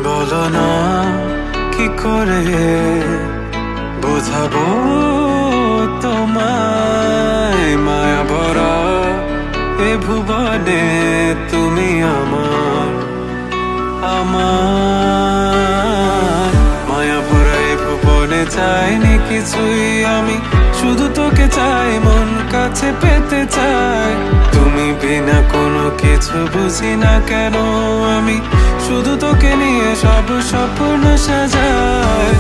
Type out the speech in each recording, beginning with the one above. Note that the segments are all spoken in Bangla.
বলো না কি করে বোঝাবো তোমায়, মায়া ভরা এ ভুবনে তুমি আমার আমার মায়া ভরা এ ভুবনে চাইনি কিছুই আমি, শুধু তোকে চাই, মন কাছে পেতে চাই। তুমি বিনা কোনো কিছু বুঝি না কেন আমি, শুধু তোকে নিয়ে সব স্বপ্ন সাজাই।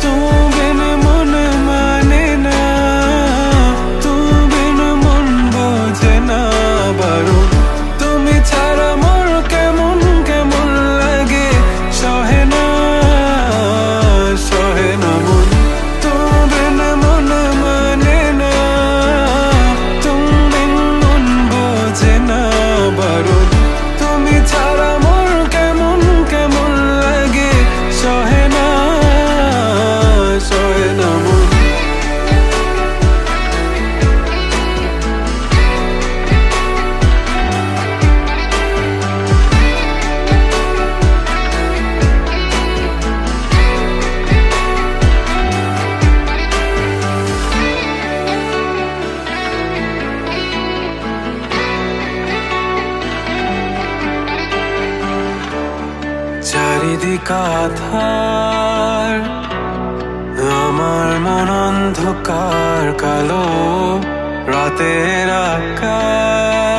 তুমি বিনা মন মানে না, তুমি বিনা মন বোঝে না বারো। তুমি ছাড়া মোর কেমন কেমন লাগে, সহে না সহে না মন। তুমি বিনা মন মানে না, তুমি বিনা মন বোঝে না বারো। তুমি ছাড়া মোর কেমন কেমন লাগে, সহে না সহে না মন। চারিদিক আধার, আমার মন অন্ধকার কালো, রাতের আকাশ